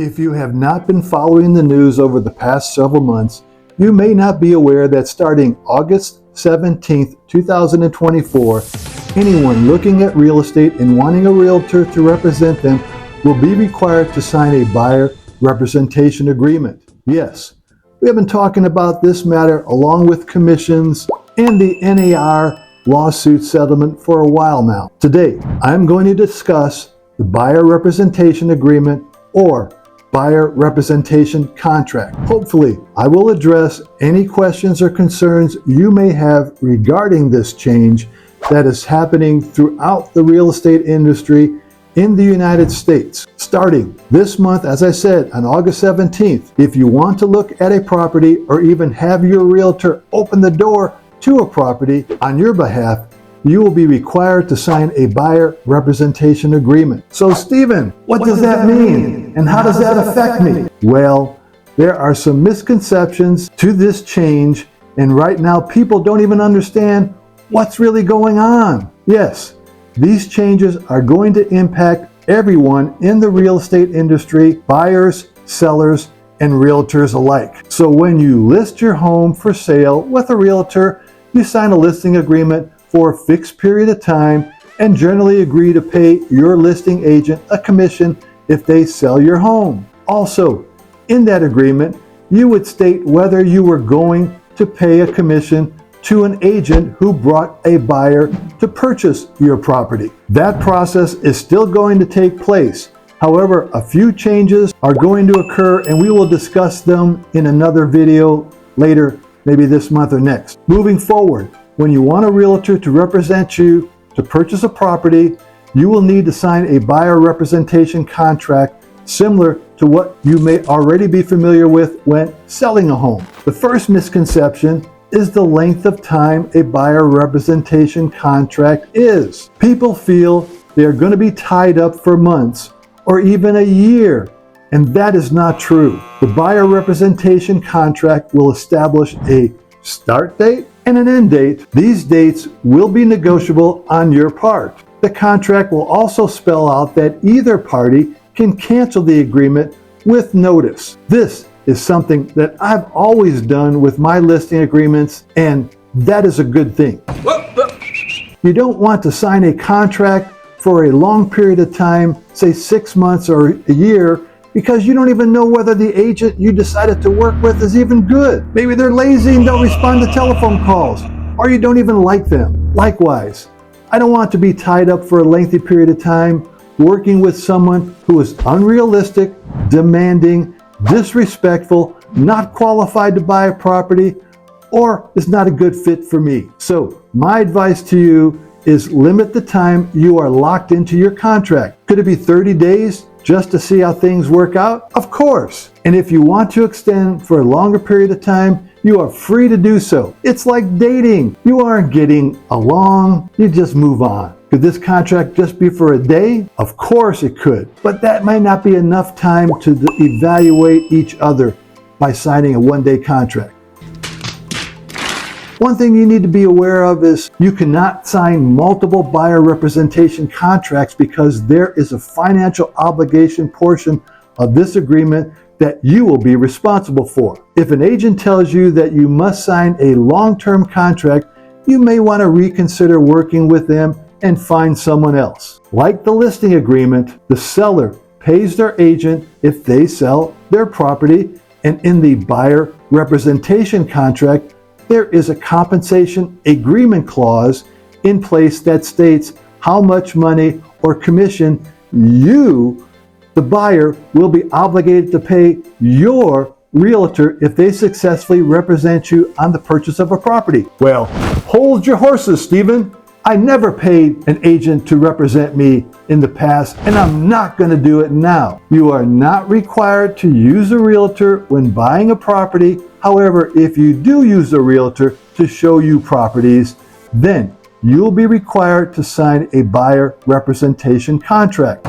If you have not been following the news over the past several months, you may not be aware that starting August 17th, 2024, anyone looking at real estate and wanting a realtor to represent them will be required to sign a buyer representation agreement. Yes, we have been talking about this matter along with commissions and the NAR lawsuit settlement for a while now. Today, I'm going to discuss the buyer representation agreement or buyer representation contract. Hopefully, I will address any questions or concerns you may have regarding this change that is happening throughout the real estate industry in the United States. Starting this month, as I said, on August 17th, if you want to look at a property or even have your realtor open the door to a property on your behalf, you will be required to sign a buyer representation agreement. So Stephen, what does that mean? And how does that affect me? Well, there are some misconceptions to this change, and right now people don't even understand what's really going on. Yes, these changes are going to impact everyone in the real estate industry, buyers, sellers, and realtors alike. So when you list your home for sale with a realtor, you sign a listing agreement for a fixed period of time and generally agree to pay your listing agent a commission if they sell your home. Also, in that agreement, you would state whether you were going to pay a commission to an agent who brought a buyer to purchase your property. That process is still going to take place. However, a few changes are going to occur and we will discuss them in another video later, maybe this month or next. Moving forward, when you want a realtor to represent you to purchase a property, you will need to sign a buyer representation contract similar to what you may already be familiar with when selling a home. The first misconception is the length of time a buyer representation contract is. People feel they are going to be tied up for months or even a year, and that is not true. The buyer representation contract will establish a start date and an end date. These dates will be negotiable on your part. The contract will also spell out that either party can cancel the agreement with notice. This is something that I've always done with my listing agreements, and that is a good thing. You don't want to sign a contract for a long period of time, say 6 months or a year, because you don't even know whether the agent you decided to work with is even good. Maybe they're lazy and don't respond to telephone calls, or you don't even like them. Likewise, I don't want to be tied up for a lengthy period of time working with someone who is unrealistic, demanding, disrespectful, not qualified to buy a property, or is not a good fit for me. So my advice to you is limit the time you are locked into your contract. Could it be 30 days? Just to see how things work out? Of course. And if you want to extend for a longer period of time, you are free to do so. It's like dating. You aren't getting along, you just move on. Could this contract just be for a day? Of course it could, but that might not be enough time to evaluate each other by signing a one-day contract. One thing you need to be aware of is you cannot sign multiple buyer representation contracts because there is a financial obligation portion of this agreement that you will be responsible for. If an agent tells you that you must sign a long-term contract, you may want to reconsider working with them and find someone else. Like the listing agreement, the seller pays their agent if they sell their property, and in the buyer representation contract, there is a compensation agreement clause in place that states how much money or commission you, the buyer, will be obligated to pay your realtor if they successfully represent you on the purchase of a property. Well, hold your horses, Stephen. I never paid an agent to represent me in the past, and I'm not going to do it now. You are not required to use a realtor when buying a property. However, if you do use a realtor to show you properties, then you'll be required to sign a buyer representation contract.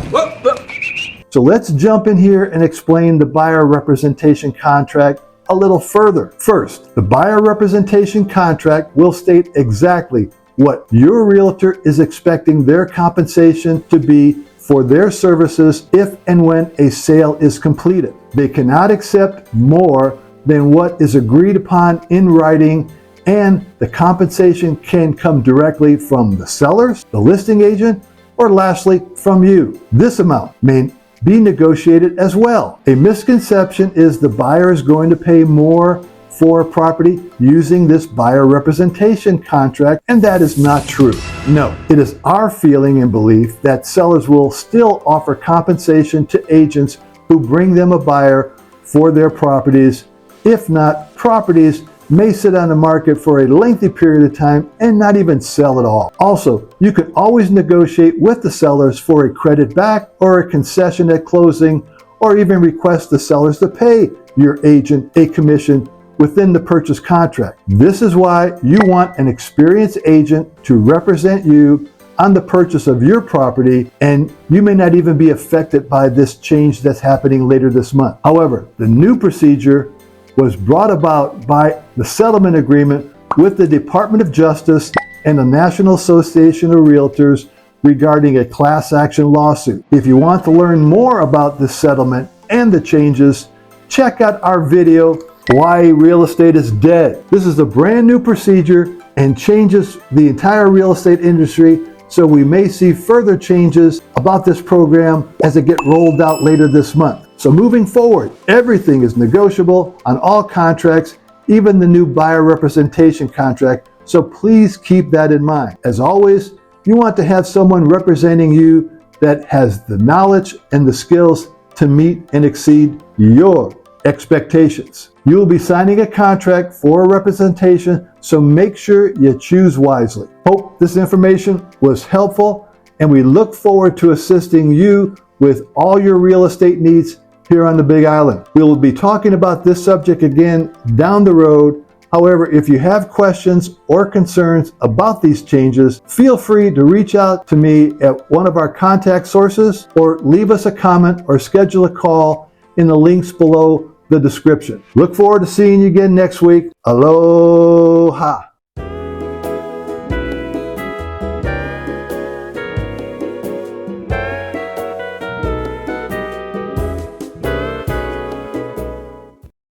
So let's jump in here and explain the buyer representation contract a little further. First, the buyer representation contract will state exactly what your realtor is expecting their compensation to be for their services if and when a sale is completed. They cannot accept more than what is agreed upon in writing, and the compensation can come directly from the sellers, the listing agent, or lastly, from you. This amount may be negotiated as well. A misconception is the buyer is going to pay more for a property using this buyer representation contract, and that is not true. No, it is our feeling and belief that sellers will still offer compensation to agents who bring them a buyer for their properties. If not, properties may sit on the market for a lengthy period of time and not even sell at all. Also, you can always negotiate with the sellers for a credit back or a concession at closing, or even request the sellers to pay your agent a commission within the purchase contract. This is why you want an experienced agent to represent you on the purchase of your property, and you may not even be affected by this change that's happening later this month. However, the new procedure was brought about by the settlement agreement with the Department of Justice and the National Association of Realtors regarding a class action lawsuit. If you want to learn more about this settlement and the changes, check out our video, Why Real Estate is Dead. This is a brand new procedure and changes the entire real estate industry, so we may see further changes about this program as it gets rolled out later this month. So moving forward, everything is negotiable on all contracts, even the new buyer representation contract, so please keep that in mind. As always, you want to have someone representing you that has the knowledge and the skills to meet and exceed your expectations. You will be signing a contract for a representation, so make sure you choose wisely. Hope this information was helpful, and we look forward to assisting you with all your real estate needs here on the Big Island. We will be talking about this subject again down the road. However, if you have questions or concerns about these changes, feel free to reach out to me at one of our contact sources, or leave us a comment or schedule a call in the links below the description. Look forward to seeing you again next week. Aloha.